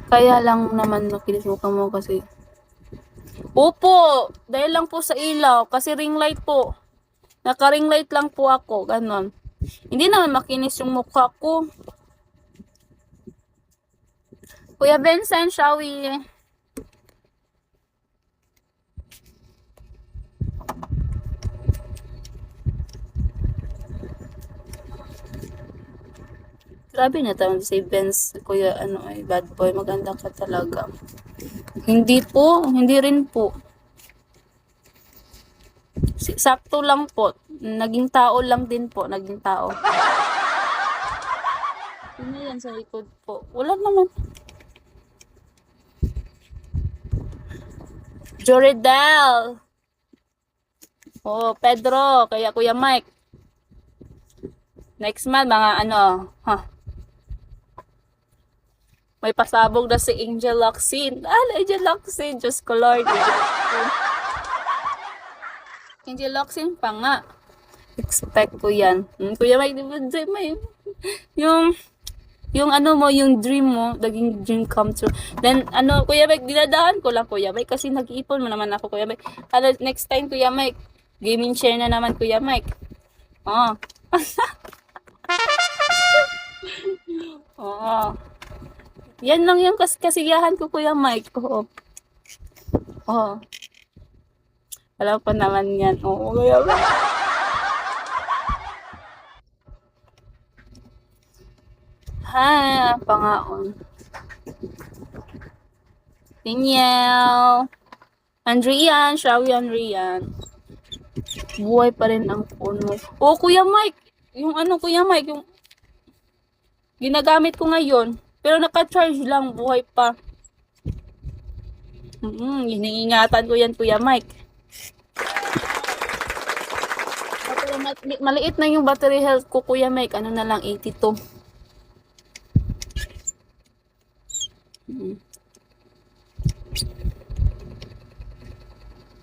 Kaya lang naman nakilisukan mo kasi. Opo, dahil lang po sa ilaw. Kasi ring light po. Naka-ring light lang po ako. Ganon. Hindi naman makinis yung mukha ko. Kuya Vincent, shall we? Grabe na tayo si Vince, kuya, ano ay, bad boy, maganda ka talaga. Hindi po, hindi rin po. Sakto lang po. Naging tao lang din po, naging tao. Sino yan sa likod po? Wala naman. Joridel. Oh, Pedro, kaya Kuya Mike. Next month, mga ano, may pasabog na si Angel Locsin. Angel Locsin, Diyos ko Lord. Angel Locsin pa nga. Expect ko yan. Kuya Mike, di ba, may, yung ano mo, yung dream mo, naging dream come true. Then, ano, Kuya Mike, dinadaan ko lang, Kuya Mike, kasi nag-iipon mo naman ako, Kuya Mike. Ano, next time, Kuya Mike, gaming chair na naman, Kuya Mike. Oh. Oo. Yan lang yung kasiyahan ko, Kuya Mike. Oo. Oo. Alam ko naman yan. Oo, Kuya Mike. Ha, pangaon. Tinyaw. Andrian, Shawi Andrian. Buhay pa rin ang phone mo. Oh, Kuya Mike. Yung ano, Kuya Mike, yung ginagamit ko ngayon. Pero naka-charge lang, buhay pa. Iniingatan ko yan, Kuya Mike. Pero maliit na yung battery health ko, Kuya Mike. Ano na lang, 82.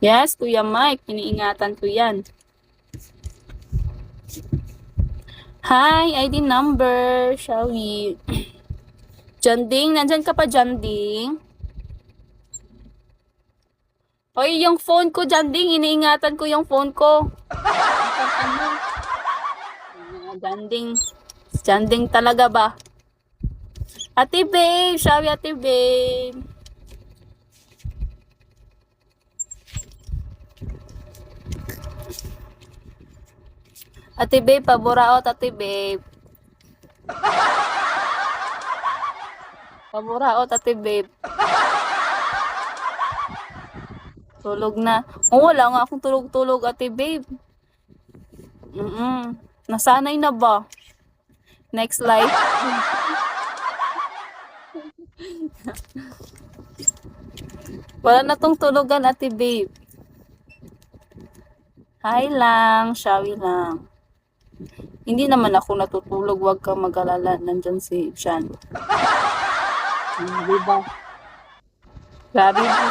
Yes, Kuya Mike. Iniingatan ko yan. Hi, ID number. Shall we? Janding, nandyan ka pa, Janding? Oy, yung phone ko, Janding. Iniingatan ko yung phone ko. Ano? Janding. Janding talaga ba? Ate babe, shall we, Ate babe? Ate babe, paburaot, Ate babe. Paburaot, Ate babe. Tulog na. Oh, wala nga akong tulog-tulog, Ate babe. Nasanay na ba? Next life. Wala na tong tulugan, Ate babe. Hi lang, shawi lang. Hindi naman ako natutulog, wag kang mag-alala. Nandyan si Chan. Diba? Grabe ba?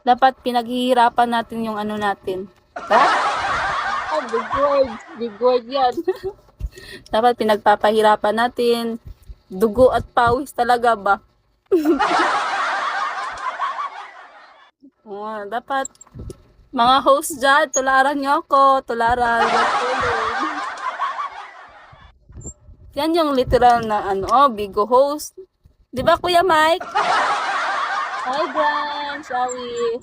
Dapat pinaghihirapan natin yung ano natin. Ha? Oh, big word yan. Dapat pinagpapahirapan natin. Dugo at pawis talaga ba? Dapat mga host dyan, tularan nyo ako. Tularan. Yan yung literal na ano, bigo host. Di ba, Kuya Mike? Hi, Brian. Sorry.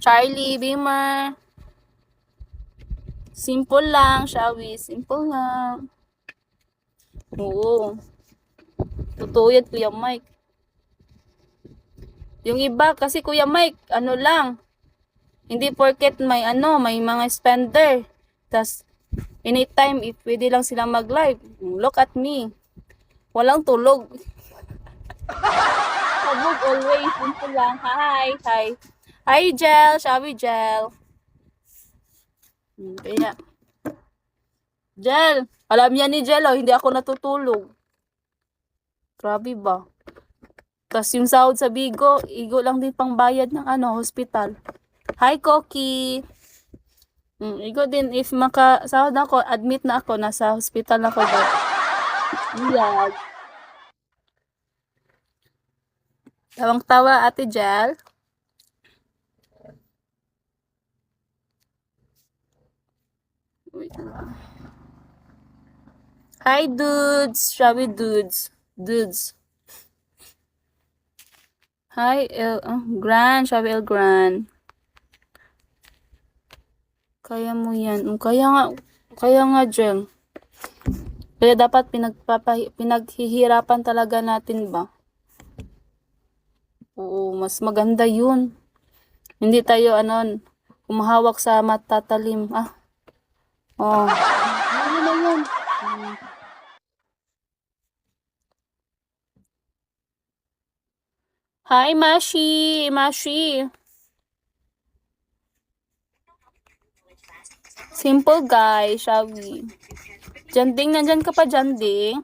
Charlie, Beamer. Simple lang, shall we? Simple lang. Oo. Totoo yan, Kuya Mike. Yung iba, kasi Kuya Mike, ano lang. Hindi porket may ano, may mga spender. Tas, anytime, if pwede lang silang mag-live. Look at me. Walang tulog. Sabog always. Simple lang. Hi. Hi. Hi, Jel. Shall we, Jel? Kaya. Jel. Alam niya ni Jel, oh, hindi ako natutulog. Grabe ba? Tapos yung sahod sa Bigo, igo lang din pang bayad ng ano, hospital. Hi, Koki. Igo din, if makasahod ako, admit na ako, nasa hospital ako. Yeah. Tawang-tawa, Ate Jel. Wait lang. Hi, dudes. Shall dudes? Dudes. Hi, Gran. Shall Gran. Kaya mo yan. Kaya nga, Jel. Kaya dapat pinaghihirapan talaga natin ba? Oo, mas maganda yun. Hindi tayo, humahawak sa matatalim. Oh. Ano na yun? Hi, Mashi! Mashi! Simple guy, shall we? Janding, nandyan ka pa, Janding?